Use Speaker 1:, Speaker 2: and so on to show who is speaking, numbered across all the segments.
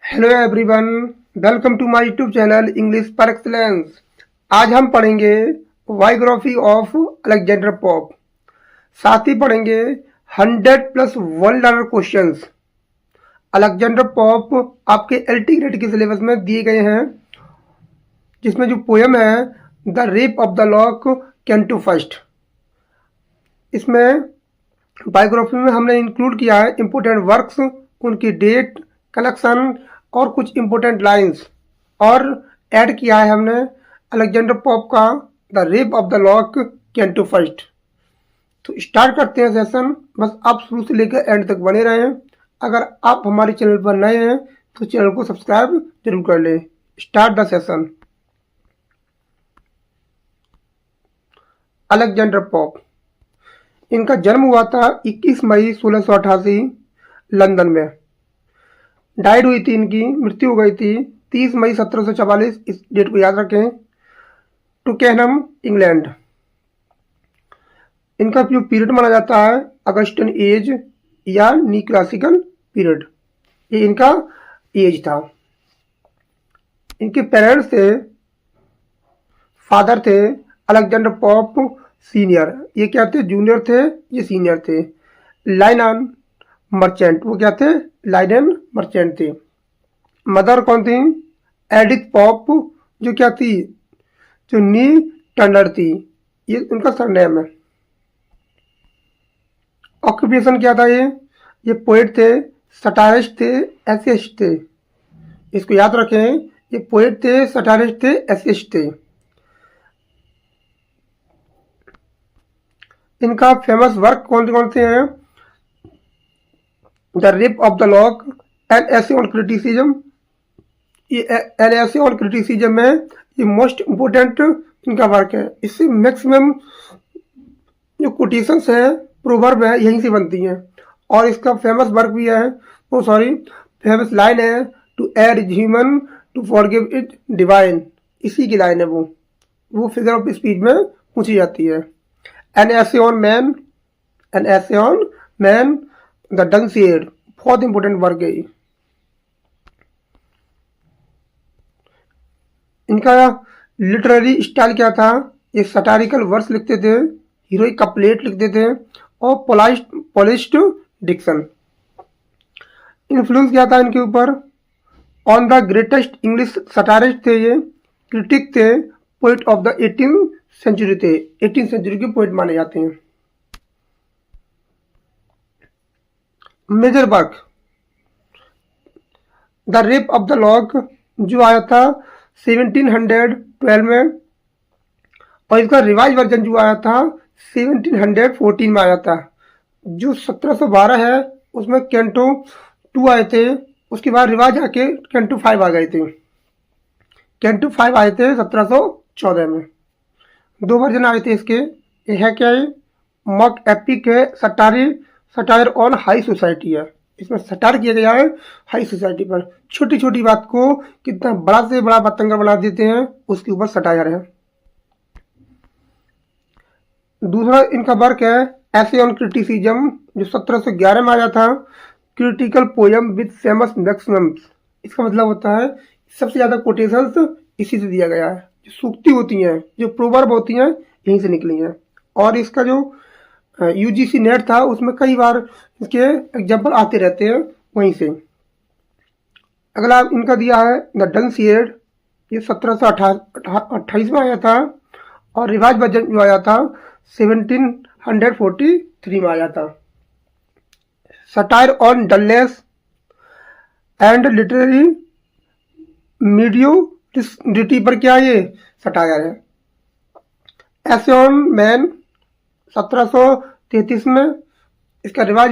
Speaker 1: Hello everyone, welcome to my YouTube channel English par excellence. आज हम पढ़ेंगे biography of Alexander pope. साथ ही पढ़ेंगे 100+ world learner questions. Alexander pope आपके LT grade के सिलेबस में दिए गए हैं, जिसमें जो पोयम है the rape of the lock canto first. इसमें बायोग्राफी में हमने इंक्लूड किया है इम्पोर्टेंट वर्क्स, उनकी डेट, कलेक्शन और कुछ इम्पोर्टेंट लाइंस, और ऐड किया है हमने अलेक्जेंडर पोप का the rape of the lock canto first. तो स्टार्ट करते हैं सेशन। बस आप शुरू से लेकर एंड तक बने रहें। अगर आप हमारे चैनल पर नए हैं तो चैनल को सब्सक्राइब जरूर कर लें। Start the session. Alexander pope, इनका जन्म हुआ था 21 मई 1688 लंदन में। डाइड हुई थी, इनकी मृत्यु हो गई थी 30 मई 1744। इस डेट को याद रखें। टुकेनहम, इंग्लैंड। इनका जो पीरियड माना जाता है अगस्टन एज या नी क्लासिकल पीरियड, ये इनका एज था। इनके पेरेंट्स थे, फादर थे अलेक्जेंडर पोप सीनियर, ये क्या थे, जूनियर थे, ये सीनियर थे। लाइनन मर्चेंट, वो क्या थे, लाइडन मर्चेंट थे। मदर कौन थी, एडिथ पोप, जो क्या थी, जो नी टर्नर थी, ये उनका सरनेम है। ऑक्यूपेशन क्या था, ये पोएट थे, सटारिस्ट थे, एसेस्ट थे। इसको याद रखें, ये पोएट थे, सटारिस्ट थे, एसेस्ट थे। इनका फेमस वर्क कौन से हैं, the rape of the lock, N essay on criticism. ये एन एसे ऑन क्रिटिसिज्म में ये मोस्ट इम्पोर्टेंट इनका वर्क है। इससे मैक्सिमम जो कोटेशंस हैं, प्रोवर्ब है, यहीं से बनती हैं। और इसका फेमस वर्क भी है, फेमस लाइन है, to err is human to forgive it divine. इसी की लाइन है, वो फिगर ऑफ स्पीच में पूछी जाती है। An essay on man, an essay on man the Dunciad, बहुत इंपॉर्टेंट वर्क है। इनका लिटरेरी स्टाइल क्या था, ये सटारिकल वर्स लिखते थे, हीरोइक कपलेट लिखते थे, और पॉलिश्ड डिक्शन। इन्फ्लुएंस क्या था इनके ऊपर, ऑन द ग्रेटेस्ट इंग्लिश सटारिस्ट थे, ये क्रिटिक थे, poet of the 18th century थे, 18th सेंचुरी के पोइट माने जाते हैं। Major work the rape of the lock, जो आया था 1712 में, और इसका रिवाइज वर्जन जो आया था 1714 में आया था। जो 1712 है उसमें कैंटो 2 आए थे, उसके बाद रिवाइज आके कैंटो 5 आ गए थे। कैंटो 5 आए थे 1714 में। 2 वर्जन आए थे इसके। ये है क्या है, मॉक एपिक है, सटायर ऑन हाई सोसाइटी है। इसमें सटार किया गया है हाई सोसाइटी पर। छोटी छोटी बात को कितना बड़ा से बड़ा बतंगा बना देते हैं, उसके ऊपर सटायर है। दूसरा इनका वर्क है एसे ऑन क्रिटिसिज्म, जो 1711 में आया था। Critical poem with famous maximums. इसका मतलब होता है सबसे ज़्यादा कोटेशंस इसी से दिया गया है। जो सूक्ति होती हैं, जो प्रोवर्ब होती हैं, यहीं से निकली हैं। और इसका जो यूजीसी नेट था उसमें कई बार इसके एग्जाम्पल आते रहते हैं वहीं से। अगला इनका दिया है द डंसिएड, ये 1728 में आया था, और रिवाइज वर्जन जो आया था 1743 में आया था। Satire on dullness and literary mediocrity पर क्या ये सटायर है। एसे ऑन मैन 1733 में, इसका रिवाइज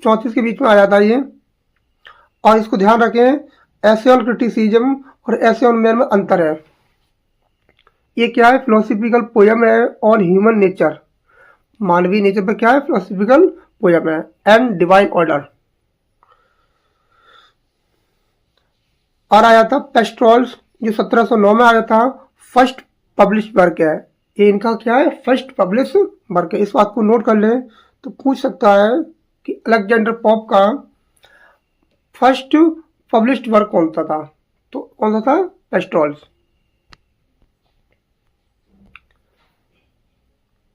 Speaker 1: 34 के बीच में आया था ये। और इसको ध्यान रखें, एसे ऑन क्रिटिसिज्म और एसे ऑन मैन में अंतर है। ये क्या है, फिलोसफिकल पोयम है ऑन ह्यूमन नेचर, मानवीय नेचर पर क्या है, फिलोसफिकल पोयम है, एंड डिवाइन ऑर्डर। और आया था पेस्ट्रोल्स, जो 1709 में आया था। फर्स्ट पब्लिश वर्क है ये, इनका क्या है, फर्स्ट पब्लिश वर्क है। इस बात को नोट कर लें तो पूछ सकता है कि अलेक्जेंडर पोप का फर्स्ट पब्लिश्ड वर्क कौन सा था? तो कौन सा था? पेस्टोल्स।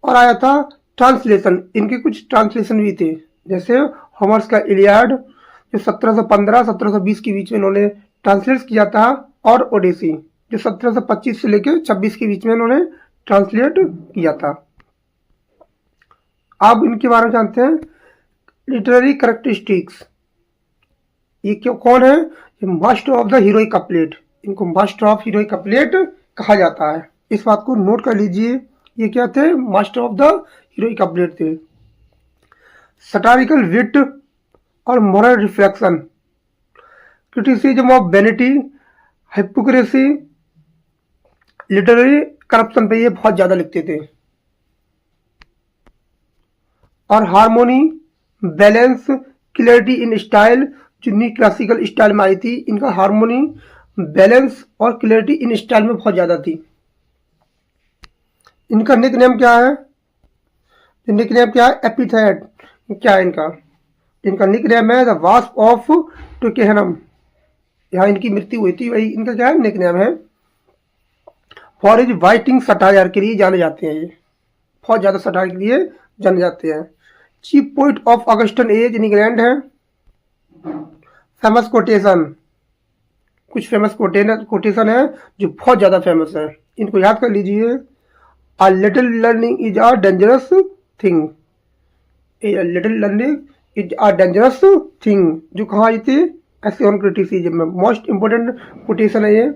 Speaker 1: और आया था ट्रांसलेशन, इनके कुछ ट्रांसलेशन भी थे, जैसे होमर्स का इलियाड जो 1715-1720 के बीच में इन्होंने ट्रांसलेट किया था, और ओडिसी जो 1725 से लेकर 26 के बीच में इन्होंने ट्रांसलेट किया था। आप इनके बारे में जानते हैं। लिटरेरी करेक्टरिस्टिक्स, ये क्यों कौन है? ये master of the heroic couplet, इनको मास्टर ऑफ हीरोइक कपलेट कहा जाता है। इस बात को नोट कर लीजिए, ये क्या थे? Master of the heroic couplet थे। सटारिकल विट और moral reflection, criticism of vanity, hypocrisy, literary corruption पे ये बहुत ज्यादा लिखते थे। और harmony, balance, clarity in style, जो न्यू क्लासिकल स्टाइल में आई थी, इनका हार्मोनी, बैलेंस और क्लैरिटी इन स्टाइल में बहुत ज्यादा थी। इनका निक नेम क्या है? निक नेम क्या है? एपिथेट क्या है इनका? इनका निक नेम है द वास्प ऑफ टुकेहनम। यहाँ इनकी मृत्यु हुई थी, वही इनका क्या है? निक नेम है। फॉर इज वाइटिंग सटायर के लिए जाने जाते हैं, ये बहुत ज्यादा सटायर के लिए जाने जाते हैं। Chief poet of Augustan age in England है। फेमस कोटेशन, कुछ फेमस कोटेशन है जो बहुत ज्यादा फेमस है, इनको याद कर लीजिए। A little learning is a dangerous thing. A little learning is a dangerous thing, जो कहा आई थी ऐसे ऑन क्रिटिसिज्म में। मोस्ट इंपोर्टेंट कोटेशन है ये।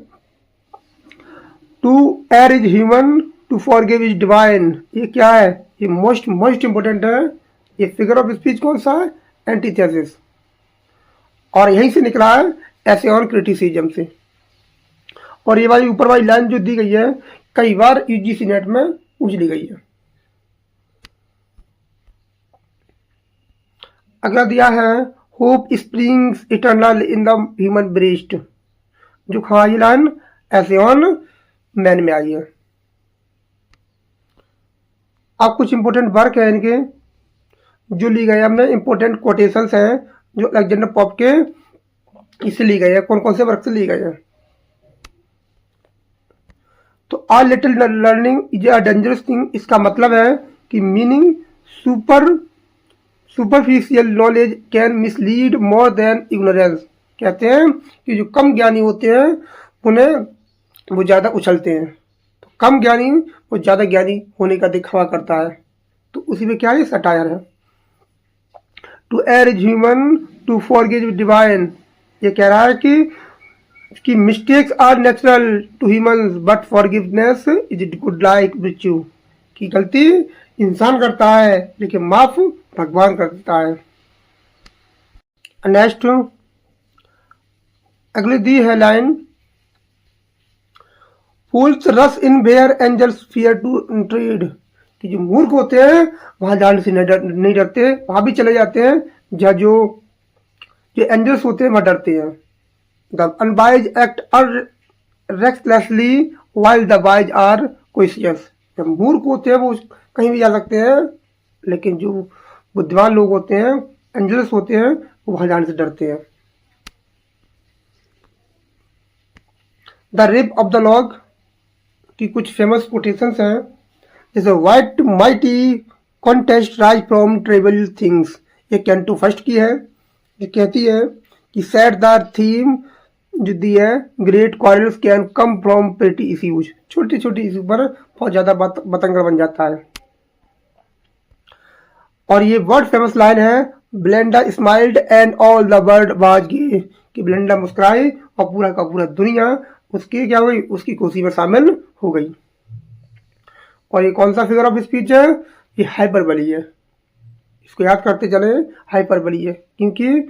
Speaker 1: To err is human, to forgive is divine, ये क्या है? ये मोस्ट इंपोर्टेंट है। ये फिगर ऑफ स्पीच कौन सा है? एंटीथेसिस। और यहीं से निकला है ऐसे ऑन क्रिटिसिज्म से। और ये वाली ऊपर वाली लाइन जो दी गई है, कई बार यूजीसी नेट में पूछ ली गई है। अगला दिया है hope springs eternal in the human breast, जो कहा ये लाइन ऐसे ऑन मैन में आई है। अब कुछ इंपोर्टेंट वर्क है इनके जो ली गए हमने, इंपोर्टेंट कोटेशंस हैं जो अलेक्जेंडर पॉप के इससे ली गई है। कौन कौन से वर्क से ली गई है? तो आ little learning is a dangerous thing, इसका मतलब है कि meaning superficial knowledge can mislead more than ignorance. कहते हैं कि जो कम ज्ञानी होते हैं उन्हें वो ज़्यादा उछलते हैं, तो कम ज्ञानी वो ज़्यादा ज्ञानी होने का दिखावा करता है। तो उसी में क्या है? सटायर है। To err is human, to forgive divine, ये कह रहा है कि mistakes are natural to humans but forgiveness is good like virtue, कि गलती इंसान करता है लेकिन माफ भगवान करता है। नेक्स्ट अगली दी है line, fools rush in where angels fear to tread, कि जो मूर्ख होते हैं वहां जाने से नहीं डरते, वहां भी चले जाते हैं जहाँ जो एंजल्स होते हैं वहां डरते हैं। The unwise act recklessly while the wise are cautious. जब मूर्ख होते हैं वो कहीं भी जा सकते हैं, लेकिन जो बुद्धिमान लोग होते हैं, एंजल्स होते हैं, वो वहां जाने से डरते हैं। The Rape of the Lock की कुछ फेमस कोटेशंस हैं, जैसे what mighty contests rise from trivial things, ये कैंटो फर्स्ट की है। ये कहती है कि सेट द थीम जो दी है, great quarrels can come from पेटी इश्यूज, छोटी छोटी इश्यू पर बहुत ज्यादा बतंगड़ बन जाता है। और ये वर्ड फेमस लाइन है, Belinda smiled and all the world was gay, कि ब्लेंडा मुस्कुराई और पूरा का पूरा दुनिया उसकी क्या हुई? उसकी खुशी में शामिल हो गई। और ये कौन सा फिगर ऑफ स्पीच है? ये हाइपरबली है, इसको याद करते चले, हाइपरबली है, क्योंकि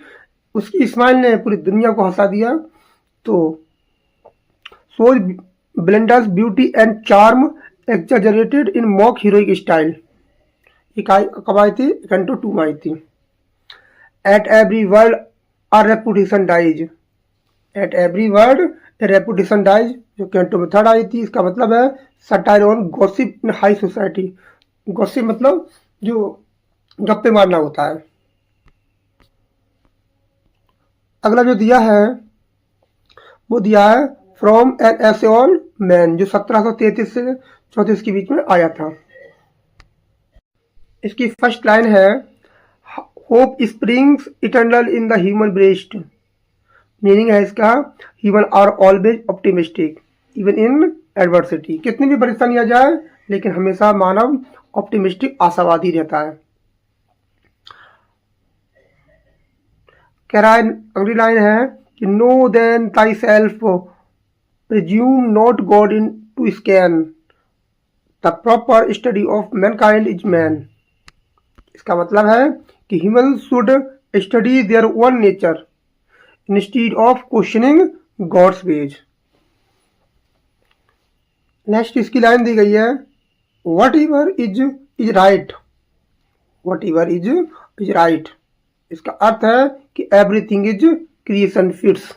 Speaker 1: उसकी स्माइल ने पूरी दुनिया को हंसा दिया। तो shows Belinda's beauty and charm exaggerated in mock heroic style, ये कब आई थी? कैंटो 2 में आई थी। At every word a reputation dies, at every word reputation dies, जो कैंटो में 3rd आई थी। इसका मतलब है satire on gossip in high society. Gossip मतलब जो गप्पे मारना होता है। अगला जो दिया है वो दिया है from N essay on man, जो 1733 से 34 के बीच में आया था। इसकी फर्स्ट लाइन है hope springs eternal in the human breast. Meaning है इसका human are always optimistic even in adversity. कितनी भी परेशानी आ जाए लेकिन हमेशा मानव ऑप्टिमिस्टिक आशावादी रहता है। कह रहा है अगली लाइन है कि know then thyself presume not God in to scan the proper study of mankind is man. इसका मतलब है कि human should study their own nature instead of questioning God's ways. Next इसकी लाइन दी गई है whatever is right, whatever is right. इसका अर्थ है कि everything is creation fits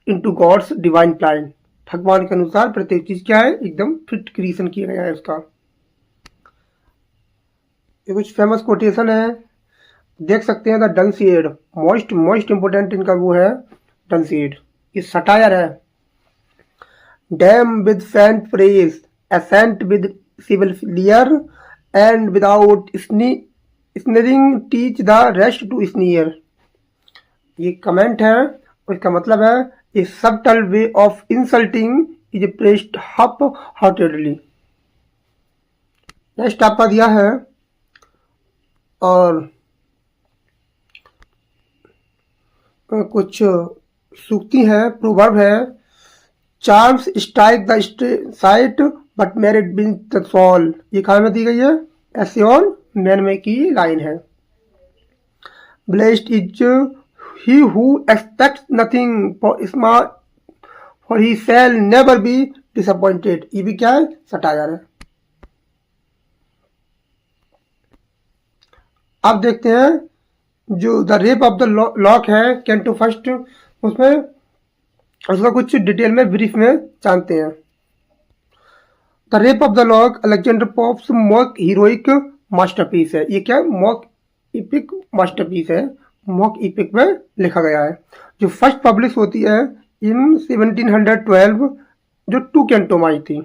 Speaker 1: into God's divine plan. भगवान के अनुसार प्रत्येक चीज क्या है, एकदम फिट क्रिएशन किया गया है उसका। ये कुछ फेमस कोटेशन है, देख सकते हैं। द डनसीड मोस्ट इंपोर्टेंट इनका वो है डनसीड। ये सटायर है। Damn with faint praise assent with civil leer and without sneering teach the rest to sneer. ये कमेंट है और इसका मतलब है a subtle way of insulting is pressed half heartedly. Next आपका दिया है और कुछ सूक्ति है, प्रोवर्ब है। Charms strike the sight but merit win the fall. ये कहाँ में दी गई है, ऐसे ऑन मैन में की लाइन है। Blessed is he who aspects nothing for he shell never be disappointed. ये भी क्या है, सटायर है। अब देखते हैं जो the rape of the lock है कैंटो फर्स्ट, उसमें उसका कुछ डिटेल में ब्रीफ में जानते हैं। The rape of the lock Alexander pops mock heroic masterpiece है। ये क्या मॉक इपिक मास्टरपीस है, मॉक इपिक में लिखा गया है, जो फर्स्ट पब्लिश होती है इन 1712, जो 2 कैंटो में आई थी।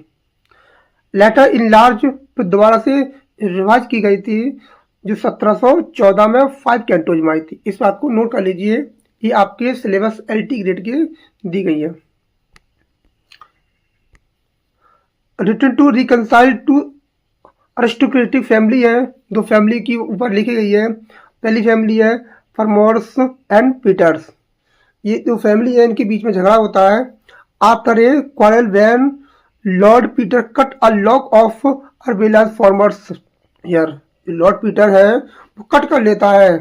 Speaker 1: लेटर इन लार्ज फिर दोबारा से रिवाइज की गई थी, जो 1714 में 5 कैंटोज में आई थी। इस बात को नोट कर लीजिए, ये आपके सिलेबस LT ग्रेड की दी गई है। Return to reconcile to aristocratic family है, 2 फैमिली की ऊपर लिखी गई है। पहली फैमिली है फॉर्मोर्स एंड पीटर्स। ये जो फैमिली है इनके बीच में झगड़ा होता है। After a quarrel when lord Peter cut a lock of Arabella's Fermor's hair. Lord Peter है वो कट कर लेता है,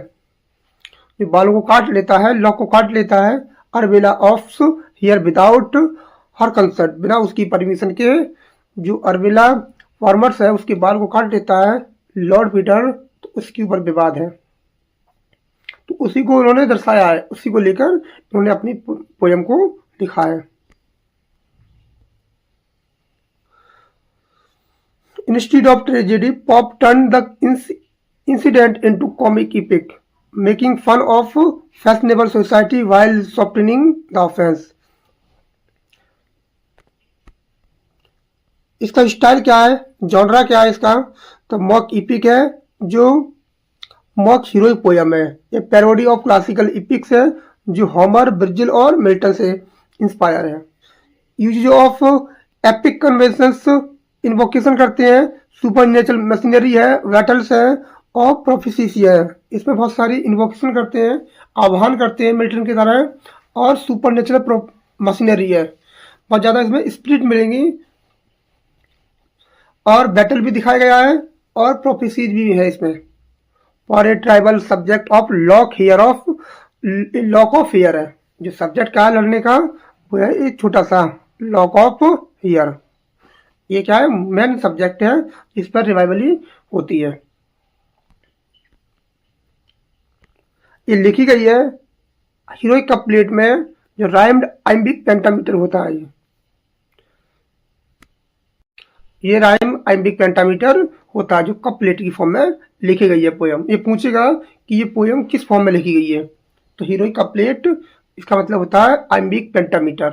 Speaker 1: बालों को काट लेता है, लॉक को काट लेता है। Arabella of hair without her consent, बिना उसकी परमिशन के जो अर्बेला फॉर्मर्स है उसके बाल को काट लेता है लॉर्ड पीटर। तो उसके ऊपर विवाद है, तो उसी को उन्होंने दर्शाया है, उसी को लेकर उन्होंने अपनी पोयम को लिखा है। Instead of tragedy, Pope turned the incident into comic epic, making fun of fashionable society while softening the offense. इसका स्टाइल क्या है, जॉनरा क्या है इसका, तो मॉक इपिक है, जो मॉक हीरोइक पोयम है। ये पैरोडी ऑफ क्लासिकल इपिक्स है, जो होमर, वर्जिल और मिल्टन से इंस्पायर है। Use of epic conventions, invocation करते हैं, सुपर नेचुरल मशीनरी है, बैटल्स है और प्रोफेसीज है। इसमें बहुत सारी इन्वोकेशन करते हैं, आह्वान करते हैं मिल्टन की तरह, और सुपर नेचुरल मशीनरी है। बहुत ज़्यादा इसमें स्पिरिट मिलेंगी, और बैटल भी दिखाया गया है और प्रोफेसीज भी है इसमें। For a tribal subject of lock here of lock of here है, जो सब्जेक्ट क्या है लड़ने का वो है एक छोटा सा लॉक ऑफ हियर। ये क्या है, मेन सब्जेक्ट है, इस पर रिवाइवली होती है। ये लिखी गई है हीरोइक कपलेट में, जो राइम्ड आइम्बिक पेंटामीटर होता है। ये राइम आइम्बिक पेंटामीटर होता है, जो कपलेट की फॉर्म में लिखी गई है पोयम। ये पूछेगा कि ये पोयम किस फॉर्म में लिखी गई है, तो हीरोइक कपलेट इसका मतलब होता है आइम्बिक पेंटामीटर।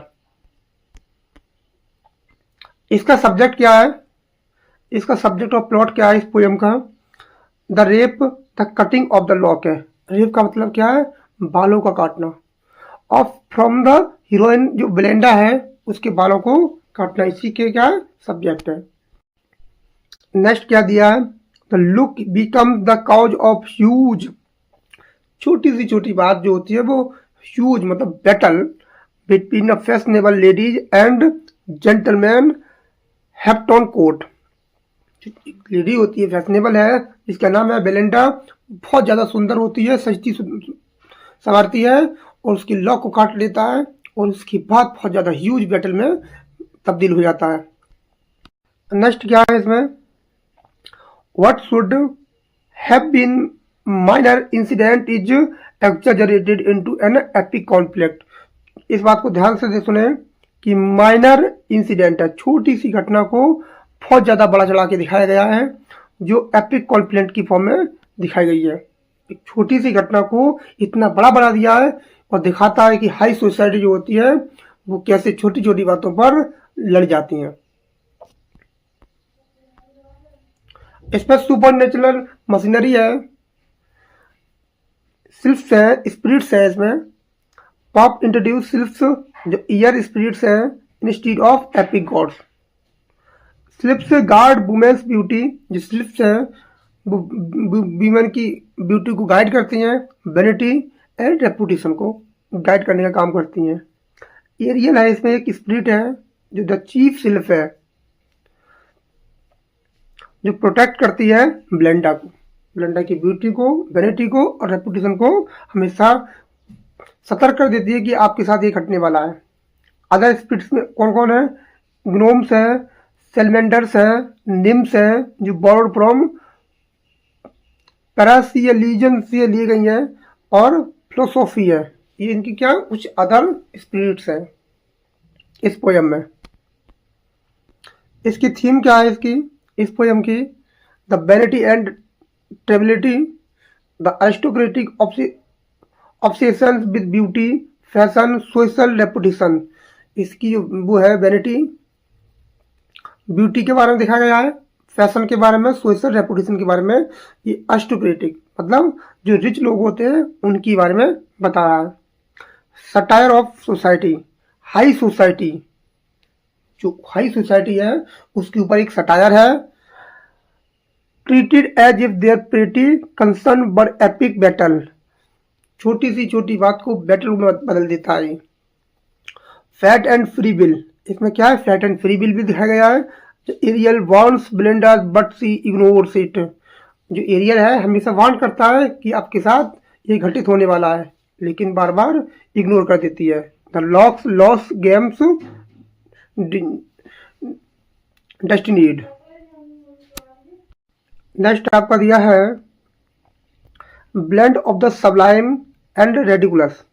Speaker 1: इसका सब्जेक्ट क्या है, इसका सब्जेक्ट और प्लॉट क्या है इस पोयम का? The rape the cutting of the lock है। रेप का मतलब क्या है? बालों का काटना। ऑफ फ्रॉम द हीरोइन जो ब्लेंडा है उसके बालों को काटना, इसी के क्या है सब्जेक्ट है। नेक्स्ट क्या दिया है? The look becomes the cause of huge, छोटी सी छोटी बात जो होती है वो ह्यूज मतलब battle between a fashionable ladies and gentleman Hampton Court. Lady होती है फैशनेबल है, जिसका नाम है बेलेंडा, बहुत ज़्यादा सुंदर होती है, सजती संवारती है और उसकी लॉक को काट लेता है और उसके बाद बहुत ज़्यादा ह्यूज बैटल में तब्दील हो जाता है। नेक्स्ट क्या है इसमें? What should have been minor incident is exaggerated into an epic conflict. इस बात को ध्यान से सुने कि माइनर इंसिडेंट है, छोटी सी घटना को बहुत ज़्यादा बड़ा चढ़ा के दिखाया गया है, जो एपिक कॉन्फ्लिक्ट की फॉर्म में दिखाई गई है। एक छोटी सी घटना को इतना बड़ा बना दिया है और दिखाता है कि हाई सोसाइटी जो होती है वो कैसे छोटी छोटी बातों पर लड़ जाती हैं। इसमें सुपर नेचुरल मशीनरी है, सिल्फ्स है, स्पिरिट्स है। इसमें पॉप इंट्रोड्यूस सिल्फ्स जो ईयर स्पिरिट्स हैं instead of epic gods. Sylphs guard women's beauty, जो स्लिप्स हैं वो वीमेन की ब्यूटी को गाइड करती हैं, वेनिटी एंड रेपुटेशन को गाइड करने का काम करती हैं। एरियल है, इसमें एक स्पिरिट है जो द चीफ सिल्फ है, जो प्रोटेक्ट करती है ब्लेंडा को, ब्लेंडा की ब्यूटी को, वेनिटी को और रेपुटेशन को हमेशा सतर्क कर देती है कि आपके साथ ये घटने वाला है। अदर स्पिरिट्स में कौन कौन है? ग्नोम्स है, सेलमेंडर्स है, निम्स है जो बोर्ड फ्रॉम पैरासियलिजन से ली गई हैं, और फिलोसोफी है। ये इनकी क्या कुछ अदर स्पिरिट्स हैं इस पोयम में। इसकी थीम क्या है इसकी, इस पोयम की? The vanity and triviality, the aristocratic obsession with beauty, fashion, social reputation. इसकी जो वो है वैनिटी, ब्यूटी के बारे में दिखाया गया है, फैशन के बारे में, सोशल रेपुटेशन के बारे में। ये अरिस्टोक्रेटिक मतलब जो रिच लोग होते हैं उनके बारे में बता रहा है। Satire of society, high society, जो हाई सोसाइटी है उसके ऊपर एक सटायर है। Treated as if their pretty concern but epic battle, छोटी सी छोटी बात को बैटल में बदल देता है। फैट एंड फ्री विल, इसमें क्या है? फैट एंड फ्री विल भी दिखाया गया है। जो Ariel wants Belinda but she ignores it, जो एरियल है हमेशा वांट करता है कि आपके साथ ये घटित होने वाला है लेकिन बार बार इग्नोर कर देती है। The lock's loss games destined. Next आपका दिया है blend of the sublime and ridiculous.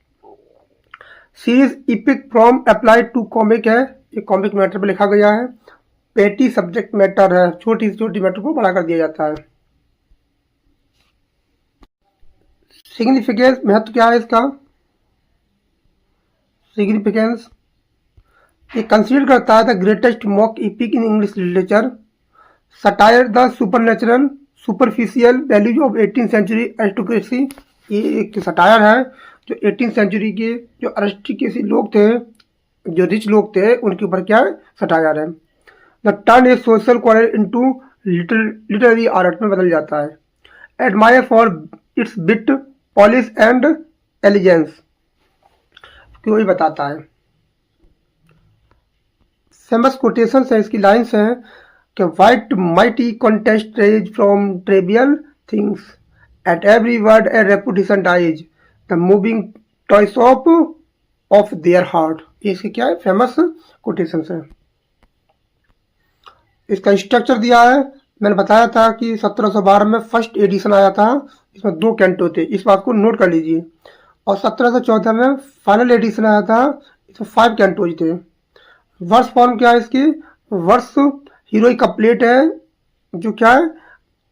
Speaker 1: Series epic from applied to comic है, ये कॉमिक मैटर पे लिखा गया है। पेटी सब्जेक्ट मैटर है, छोटी से छोटी मैटर को बड़ा कर दिया जाता है। सिग्निफिकेंस, महत्व क्या है इसका? सिग्निफिकेंस, ये कंसीडर करता है the greatest mock epic in English literature. Satire the supernatural superficial values of 18th century aristocracy, ये एक सटायर है जो 18th सेंचुरी के जो अरिस्टोक्रेसी लोग थे, जो रिच लोग थे, उनके ऊपर क्या है? सटायर है। The turn A social quarrel into literary art में बदल जाता है। Admire for its bit polish and allegiance, क्यों ही बताता है। फेमस कोटेशन है, इसकी लाइन्स हैं कि what mighty contest rise from trivial things, at every word a reputation dies, the moving toy shop of their heart. ये इसके क्या है? फेमस कोटेशन है। इसका स्ट्रक्चर दिया है, मैंने बताया था कि 1712 में फर्स्ट एडिशन आया था, इसमें 2 कैंटो थे, इस बात को नोट कर लीजिए। और 1714 में फाइनल एडिशन आया था, इसमें 5 कैंटोज थे। वर्स फॉर्म क्या है इसकी? वर्स हीरोइक कप्लेट है, जो क्या है?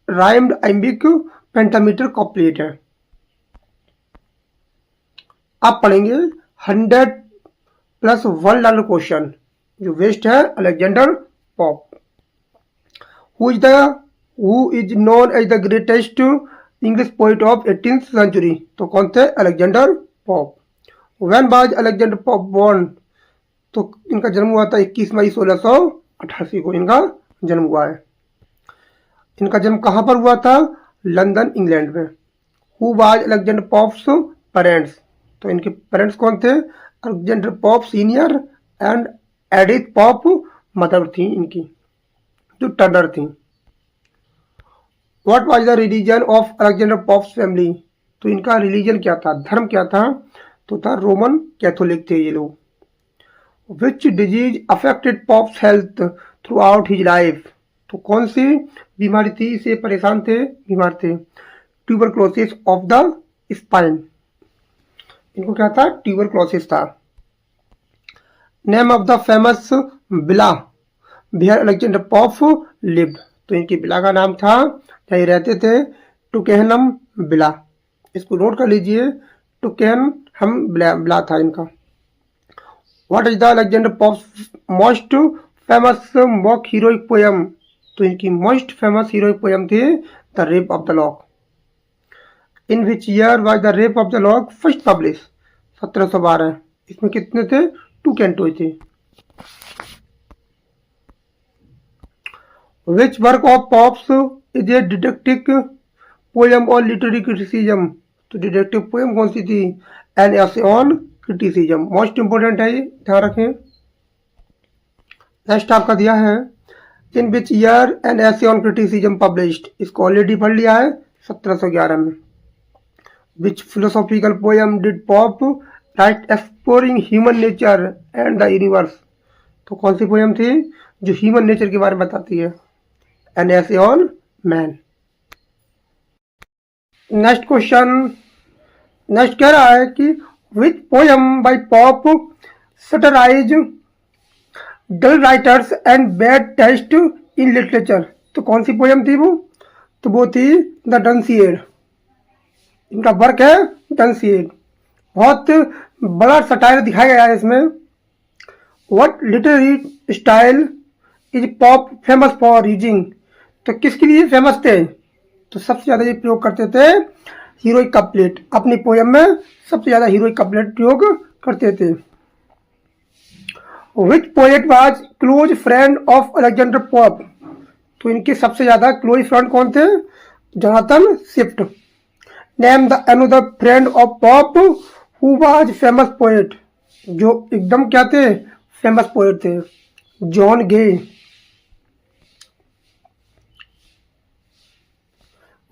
Speaker 1: राइम्ड आइम्बिक पेंटामीटर कप्लेट है। आप पढ़ेंगे 100 + $1 क्वेश्चन, जो वेस्ट है Alexander Pope. Who is known as the greatest English poet of 18th century, तो कौन थे? Alexander Pope. When was Alexander Pope born, तो इनका जन्म हुआ था 21 मई 1688 को इनका जन्म हुआ है। इनका जन्म कहाँ पर हुआ था? लंदन, इंग्लैंड में। Who was Alexander pops parents, तो इनके पेरेंट्स कौन थे? Alexander pop senior and Edith pop mother थी इनकी, जो टर्नर थी। What was the religion of Alexander pops family, तो इनका रिलीजन क्या था, धर्म क्या था? तो था रोमन कैथोलिक थे ये लोग। Which disease affected pops health through out his life, तो कौन सी बीमारी थी से परेशान थे, बीमार थे? ट्यूबरक्लोसिस ऑफ द स्पाइन, इनको क्या था? ट्यूबरक्लोसिस था। Name of the famous villa where Alexander Pope lived, तो इनकी विला का नाम था, जहाँ रहते थे, टुकेहनम विला। इसको नोट कर लीजिए, टुकेहनम विला था इनका। What is the Alexander pops most famous mock heroic poem, तो इनकी मोस्ट फेमस हीरोइक पोएम थी the rape of the lock. In which year was the rape of the lock first publish, 1712। इसमें कितने थे? 2 canto थे। Which work of Pope's is a deductive poem और literary criticism, तो deductive poem कौन सी थी? N essay on criticism. Most important है ये, ध्यान रखें। नेक्स्ट आपका दिया है, in which year an essay on criticism published, इसको ऑलरेडी पढ़ लिया है 1711 में। Which philosophical poem did Pope write exploring human nature and the universe, तो कौन सी पोएम थी जो ह्यूमन नेचर के बारे में बताती है? An essay on man. Next question, next कह रहा है कि which poem by Pope satirize dull writers and bad taste in literature, तो कौन सी पोएम थी वो? तो वो थी द डंसिएड। इनका वर्क है डंसिएड। बहुत बड़ा सटायर दिखाया गया है इसमें। What literary style is Pope famous for using, तो किसके लिए फेमस थे? तो सबसे ज़्यादा ये प्रयोग करते थे हीरोइक कपलेट, अपनी पोएम में सबसे ज़्यादा हीरोइक कपलेट प्रयोग करते थे। Which poet was close friend of Alexander Pope, तो इनके सबसे ज़्यादा क्लोज फ्रेंड कौन थे? Jonathan Swift. Name the another friend of Pope who was famous poet, जो एकदम क्या थे? फेमस पोएट थे, John Gay.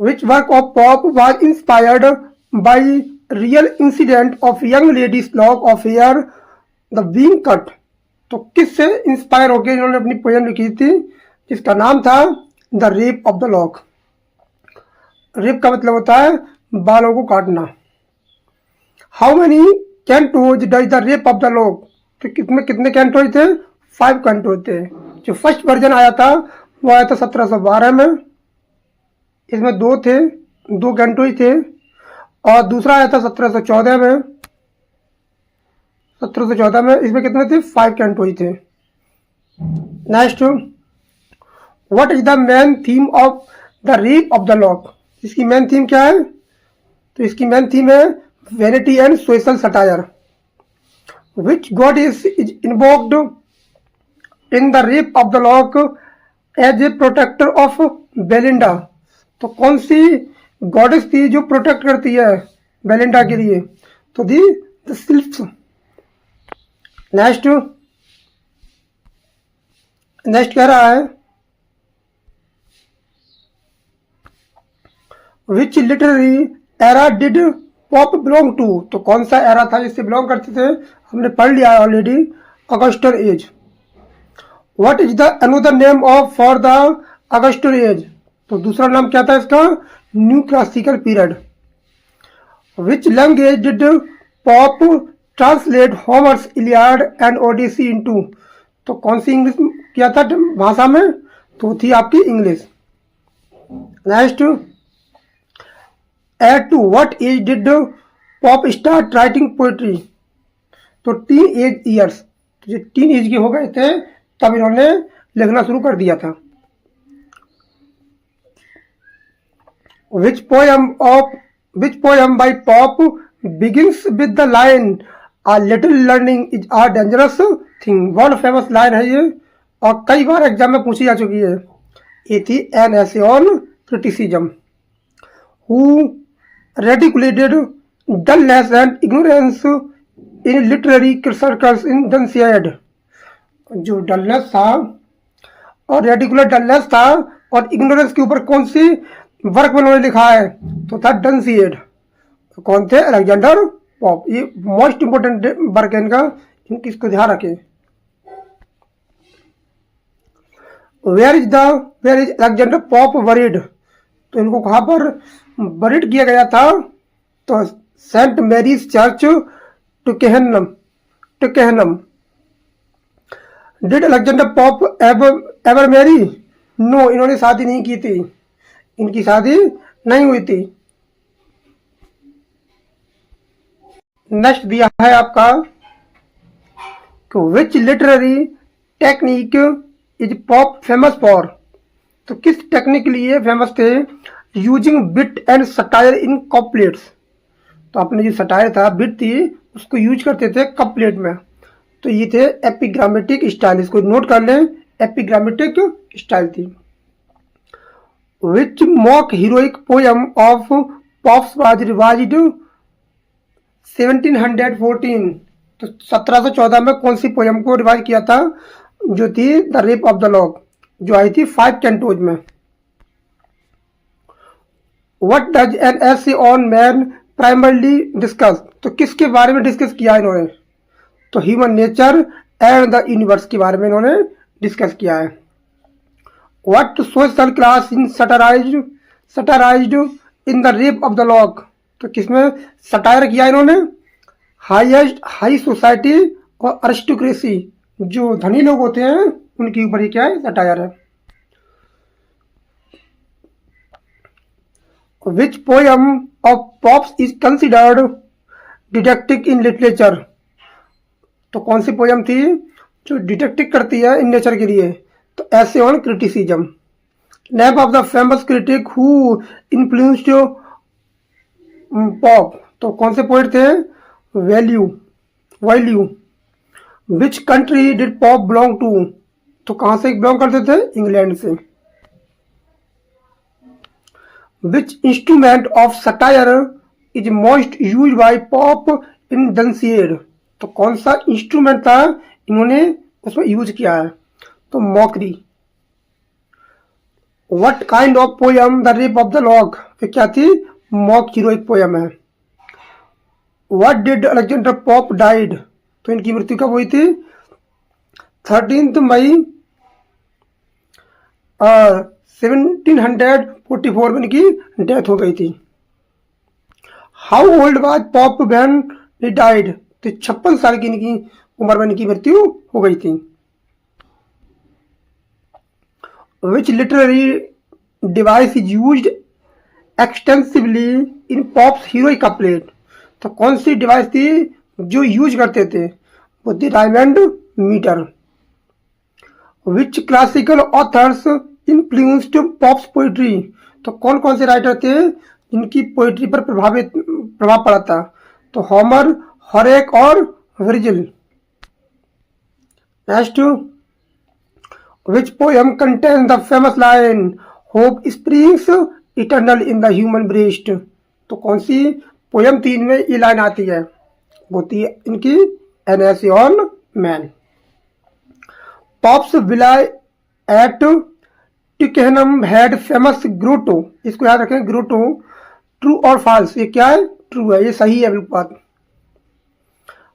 Speaker 1: Which work of Pope was inspired by real incident of young lady's lock of hair the being cut, तो किससे inspire होकर इन्होंने अपनी पोएम लिखी थी जिसका नाम था the rape of the Lock. Rape का मतलब होता है बालों को काटना। How many cantos does the rape of the lock, तो कितने कितने कैंटोज थे? 5 कैंटोज थे। जो फर्स्ट वर्जन आया था वो आया था 1712 में, इसमें 2 थे, 2 कैंटो ही थे। और दूसरा आया था 1714 में, 1714 में इसमें कितने थे? 5 कैंटो ही थे। Next, what is the main theme of the rape of the Lock, इसकी मेन थीम क्या है? तो इसकी मेन थीम है vanity and social satire. Which God is invoked in the rape of the Lock as a protector of Belinda, तो कौन सी goddess थी जो प्रोटेक्ट करती है बेलिंडा के लिए? तो दी द सिल्फ्स। नेक्स्ट, नेक्स्ट कह रहा है which literary era did Pope belong to, तो कौन सा एरा था जिससे बिलोंग करते थे? हमने पढ़ लिया है already, Augustan age. What is the another name of for the Augustan age, तो दूसरा नाम क्या था इसका? New classical period. Which language did Pope translate Homer's Iliad and Odyssey into, तो कौन सी इंग्लिश किया था भाषा में? तो थी आपकी English. Next, at to what age did Pope start writing poetry, तो टीन एज ईयर्स, तो जो टीन एज के हो गए थे तब इन्होंने लिखना शुरू कर दिया था। Which poem by Pope begins with the line "A little learning is a dangerous thing"? World famous line है ये और कई बार एग्जाम में पूछी जा चुकी है। ये थी N essay on criticism, who ridiculed dullness and ignorance in literary circles in Dunciad। जो डलनेस था और रेडिकुलर डलनेस था और इग्नोरेंस के ऊपर कौन सी वर्क में उन्होंने लिखा है, तो था डंसिएड। तो कौन थे? Alexander Pope. ये मोस्ट इंपोर्टेंट वर्क है इनका, इसको ध्यान रखें। Where is Alexander Pope buried? तो इनको कहाँ पर बरीड किया गया था? तो saint Mary's church Twickenham. Did Alexander Pope ever marry? No, इन्होंने शादी नहीं की थी, इनकी शादी नहीं हुई थी। नेक्स्ट दिया है आपका which literary technique is Pope famous for? तो किस टेक्निक के लिए फेमस थे? Using wit and satire in couplets. तो आपने जो सटायर था, बिट थी, उसको यूज करते थे कपलेट में। तो ये थे एपिग्रामेटिक स्टाइल, इसको नोट कर लें, एपिग्रामेटिक स्टाइल थी। Which mock heroic poem of Pope's was revised 1714? तो 1714 में कौन सी पोयम को रिवाइज किया था? जो थी the rape of the lock, जो आई थी 5 कैंटोज में। What does an essay on man primarily discuss? तो किसके बारे में डिस्कस किया इन्होंने? तो human nature and the universe के बारे में इन्होंने डिस्कस किया है। What social class in satirized in the rape of the lock? तो किसमें सटायर किया इन्होंने? हाई सोसाइटी और अरिस्टोक्रेसी, जो धनी लोग होते हैं उनके ऊपर ही क्या है? सटायर है। Which poem of Pope's is considered didactic in literature? तो कौन सी पोयम थी जो डिडक्टिक करती है इन नेचर के लिए? तो essay on criticism. Name of the famous critic who influenced Pope? तो कौन से पोइट थे? Boileau. Which country did Pope belong to? तो कहां से बिलोंग करते थे? इंग्लैंड से। Which instrument of satire is most use by Pope in Dunciad? तो कौन सा इंस्ट्रूमेंट था इन्होंने उसमें यूज किया है? तो mockery. What kind of poem the rape of the lock? क्या थी? मॉक हीरोइक पोयम है। What did Alexander pop died? तो इनकी मृत्यु कब हुई थी? 13 मई 1744 में इनकी डेथ हो गई थी। How old was pop when he died? तो 56 साल की इनकी उम्र में इनकी मृत्यु हो गई थी। विच literary device is used extensively in pops heroic couplet? तो कौन सी डिवाइस थी जो यूज करते थे? वो थी rhyme and metre. Which classical authors influenced Pope's poetry? तो कौन कौन से राइटर थे जिनकी पोइट्री पर प्रभाव पड़ा था? तो होमर, होरेक और Virgil. Next, which poem contain the famous line hope springs eternal in the human breast? तो कौन सी पोयम 3 में ये लाइन आती है? वो थी इनकी an essay on man. Pope's villa at Twickenham had famous grotto. इसको याद रखें, ग्रोटो। ट्रू और फॉल्स? ये क्या है? ट्रू है, ये सही है बिल्कुल बात।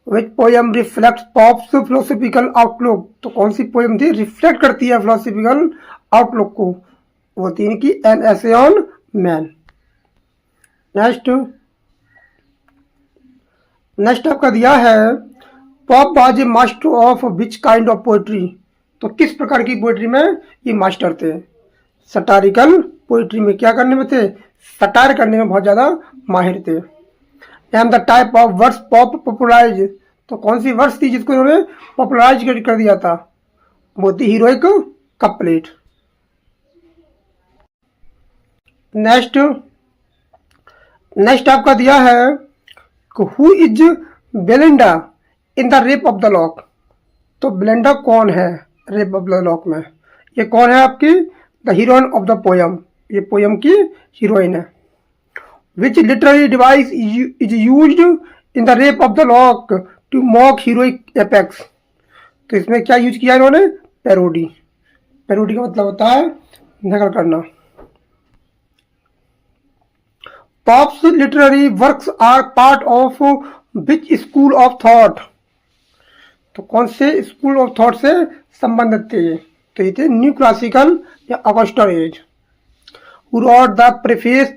Speaker 1: Which poem reflects Pope's philosophical outlook? तो कौन सी पोयम थी रिफ्लेक्ट करती है फिलोसॉफिकल आउटलुक को? वो थी इनकी an essay on man. Next आपका दिया है pop was a master of which kind of poetry? तो किस प्रकार की पोइट्री में ये मास्टर थे? सटारिकल पोइट्री में क्या करने में थे? सटार करने में बहुत ज्यादा माहिर थे। And the type of words Pope popularize? तो कौन सी वर्ड्स थी जिसको इन्होंने पॉपुलराइज कर दिया था? वो थी हीरोइक कपलेट। नेक्स्ट आपका दिया है who is Belinda in the rape of the lock. तो बेलिंडा कौन है रेप ऑफ द लॉक में? ये कौन है आपकी? The heroine of the poem, ये पोयम की हीरोइन है। Which literary device is used in the rape of the Lock to mock heroic epics. तो इसमें क्या यूज किया इन्होंने? पैरोडी। पैरोडी का मतलब होता है नकल करना। Pope's literary works are part of which school of thought. तो कौन से स्कूल ऑफ थॉट से संबंधित थे ये? तो ये थे न्यू क्लासिकल या Augustan age. Who wrote the preface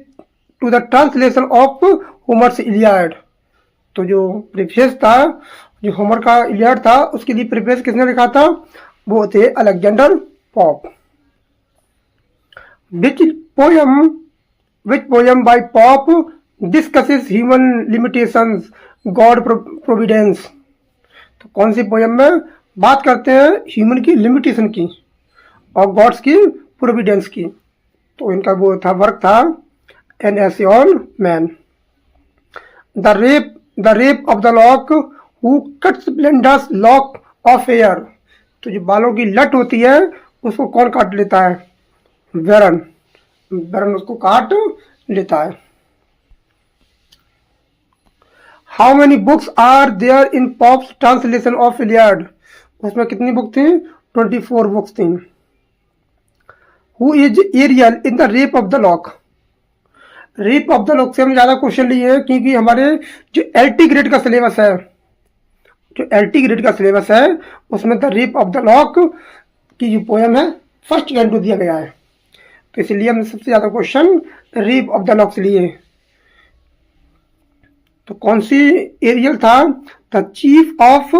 Speaker 1: to the translation of Homer's Iliad. तो जो प्रीफेस था, जो होमर का इलियड था, उसके लिए प्रीफेस किसने लिखा था? वो थे Alexander Pope. Which poem by Pope discusses human limitations God providence. तो कौन सी पोयम में बात करते हैं ह्यूमन की लिमिटेशन की और गॉड्स की प्रोविडेंस की? तो इनका वो था वर्क था an essay on man. The rape of the lock who cuts Belinda's lock of hair. तो जो बालों की लट होती है उसको कौन काट लेता है? वेरन। वेरन उसको काट लेता है। How many books are there in Pope's translation of Iliad. उसमें कितनी बुक थी? 24 बुक्स थी। Who is Ariel in the rape of the Lock. Rape of the Lock से हम ज़्यादा क्वेश्चन लिए हैं क्योंकि हमारे जो LT ग्रेड का सिलेबस है, जो LT ग्रेड का सिलेबस है उसमें the rape of the lock की जो पोयम है फर्स्ट कैंटो दिया गया है। तो इसलिए हमने सबसे ज़्यादा question rape of the Lock से लिए। तो कौन सी एरियल था? The chief of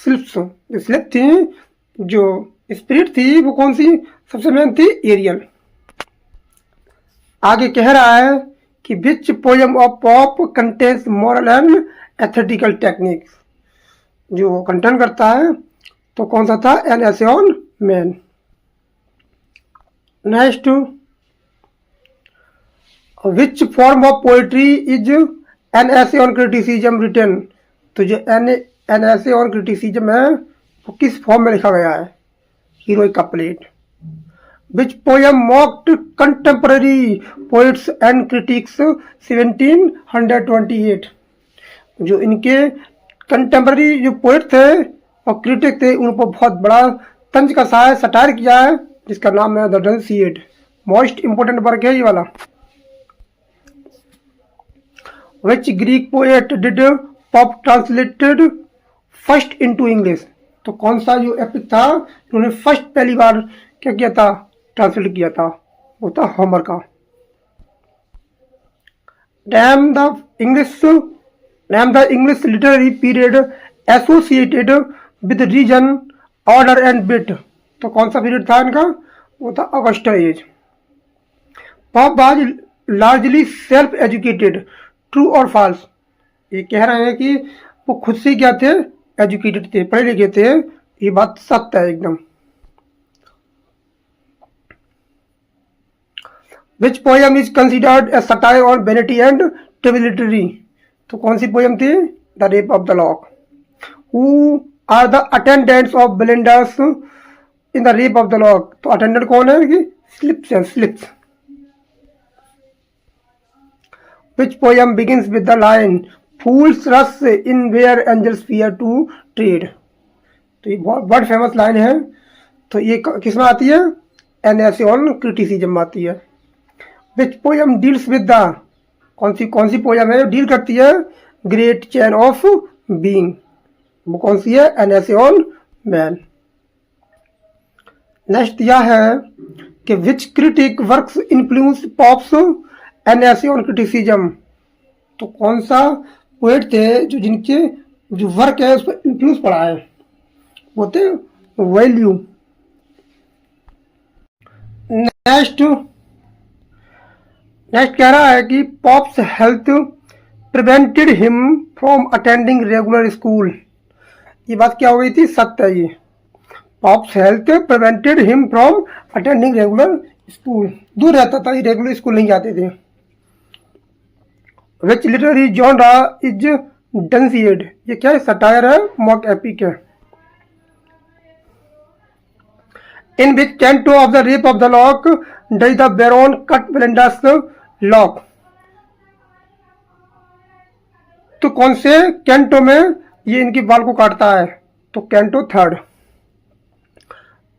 Speaker 1: slips. जो स्लिप थी, जो स्पिरिट थी, वो कौन सी सबसे मेन थी? एरियल। आगे कह रहा है कि which poem of Pope contains moral and ethical techniques. जो कंटेंट करता है तो कौन सा था? An essay on man. Next, which form of poetry is an essay on criticism written. तो जो एन एसे ऑन क्रिटिसिज्म है वो किस फॉर्म में लिखा गया है? Heroic couplet. Which poem mocked contemporary poets and critics 1728। जो इनके कंटेम्पररी जो पोइट थे और क्रिटिक थे उन पर बहुत बड़ा तंज कसा है, सटायर किया है, जिसका नाम है the Dunciad. Most important work है ये वाला। Which Greek poet did Pope translated first into English. तो कौन सा जो एपिक था उन्होंने फर्स्ट पहली बार क्या किया था? ट्रांसलेट किया था, वो था होमर का। Name the English literary period associated with reason order and wit. तो कौन सा पीरियड था इनका? वो था Augustan age. Pope was largely self educated, true और फॉल्स। ये कह रहे हैं कि वो खुद से क्या थे? एजुकेटेड थे, पढ़े लिखे थे। ये बात सत्य है एकदम। Which poem is considered a satire on vanity and triviality. तो कौन सी पोयम थी? The rape of the lock. Who are the attendants of Belinda's in the rape of the lock. तो अटेंडेंट कौन है? कि स्लिप्स है, sylphs. Which poem begins with the line fools rush in where angels fear to tread. तो ये बहुत famous line है। तो ये किस में आती है? एन एसे ऑन क्रिटिसिज्म में आती है। Which poem deals with the, कौन सी पोयम है डील करती है ग्रेट चेन ऑफ बीइंग। वो कौन सी है? An essay on man. Next दिया है कि which critic works influence Pope's an essay on criticism. तो कौन सा पोएट थे जो जिनके जो वर्क है उस पर इन्फ्लुएंस पड़ा है? वो थे वैल्यू। नेक्स्ट कह रहा है कि Pope's health prevented him from attending regular school. ये बात क्या हो गई थी? सत्य है ये। Pope's health prevented him from attending regular school, दूर रहता था, रेगुलर स्कूल नहीं जाते थे। Which literary genre is Dunciad, ये क्या है, सटायर है, मॉक एपिक है। In which canto of the rape of the lock does the baron cut Belinda's lock, तो कौन से कैंटो में ये इनकी बाल को काटता है, तो canto third.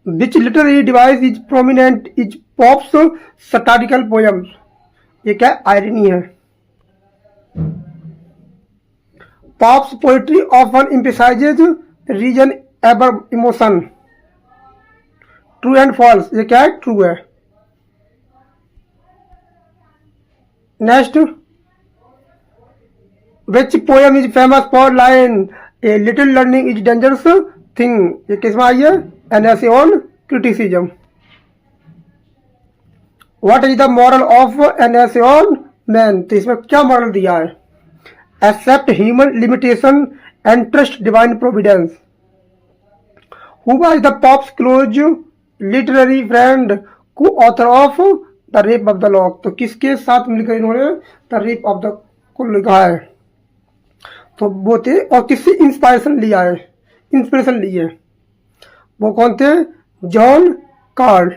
Speaker 1: Which literary device is prominent is Pope's satirical poems, ये क्या है, आयरनी है। Pope's poetry often emphasizes reason over emotion, true and false, ये क्या है, ट्रू है। Next, which poem is famous for line a little learning is dangerous thing, ये किसमें आई है, an essay on criticism. What is the moral of an essay on man, तो इसमें क्या मॉरल दिया है, accept human limitation and trust divine providence. Who was the Pope's close literary friend, co-author of the rape of the lock, तो किसके साथ मिलकर इन्होंने द रेप ऑफ द को लिखा है, तो वो थे, और किससे इंस्पायरेशन लिया है, इंस्पिरेशन ली है, वो कौन थे, जॉन कार्ल,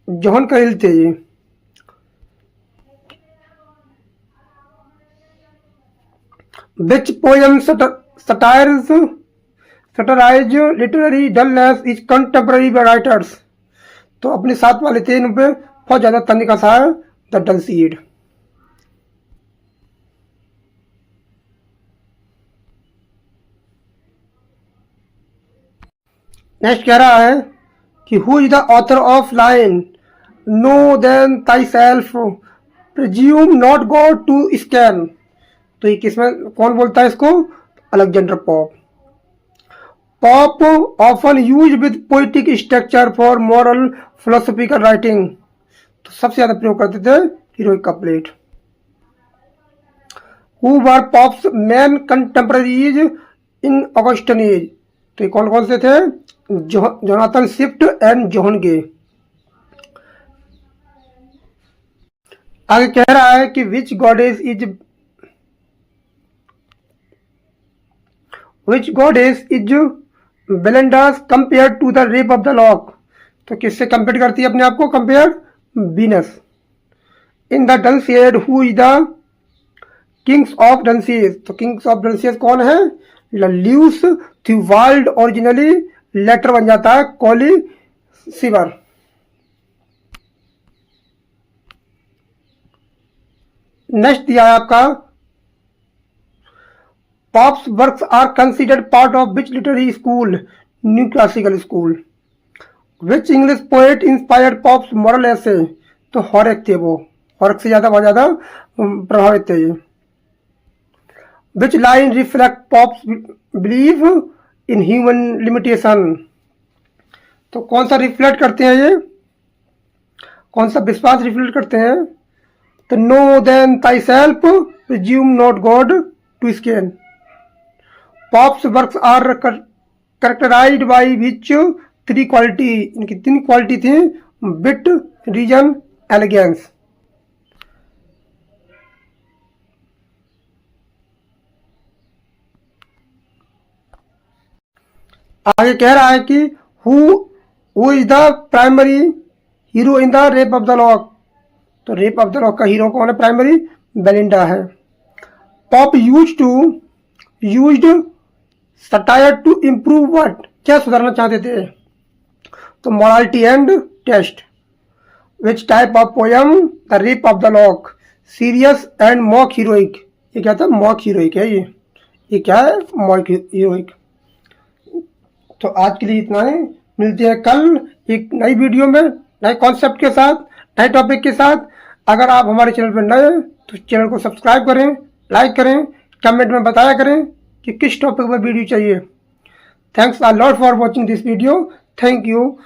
Speaker 1: जॉन कार्ल थे ये। Which poem satires satirize literary dullness is contemporary writers, तो अपने साथ वाले थे, इन पे बहुत ज्यादा तन्नी का सा है, द डलसीड। नेक्स्ट कह रहा है कि who is the author of line know then thyself presume not God to scan, तो ये किसमें कौन बोलता है इसको, Alexander Pope. Pope often use with poetic structure for moral philosophical writing, तो सबसे ज्यादा प्रयोग करते थे heroic couplet. Who were Pope's main contemporaries in Augustan age, तो ये कौन कौन से थे, Jonathan Swift and John Gay. आगे कह रहा है कि विच goddess is Belinda compare to the rape of the lock, तो किससे कंपेयर करती है अपने आप को, compare Venus. In the Dunciad who is the kings of dunces, तो किंग्स ऑफ डंसियस कौन है, ल्यूस थ्यूवाल्ड, ओरिजिनली लेटर बन जाता है कॉली सिवर। नेक्स्ट दिया है आपका, Pope's works are considered part of which literary school, new classical school. Which English poet inspired Pope's moral essays, तो हॉरेक थे, वो हॉरेक से बहुत ज्यादा प्रभावित थे ये। Which line reflect pops believe in human limitation, तो कौन सा रिफ्लेक्ट करते हैं ये, कौन सा विश्वास रिफ्लेक्ट करते हैं, तो know then thyself presume not God to scan. Pope's works are characterised by which three quality, इनकी तीन क्वालिटी थी, विट, रीजन, एलिगेंस। आगे कह रहा है कि who is the primary hero in the rape of the lock, तो rape of the lock का हीरो कौन है, प्राइमरी बेलिंडा है। Pope used satire to improve what, क्या सुधारना चाहते थे, तो morality and taste. Which type of poem, the rape of the lock, serious and mock heroic, ये क्या था, मॉक हीरोइक है ये क्या है, मॉक हीरोइक। तो आज के लिए इतना ही, मिलते हैं कल एक नई वीडियो में, नए कॉन्सेप्ट के साथ, नए टॉपिक के साथ। अगर आप हमारे चैनल पर नए हैं तो चैनल को सब्सक्राइब करें, लाइक करें, कमेंट में बताया करें कि किस टॉपिक पर वीडियो चाहिए। Thanks a lot for watching this video, thank you.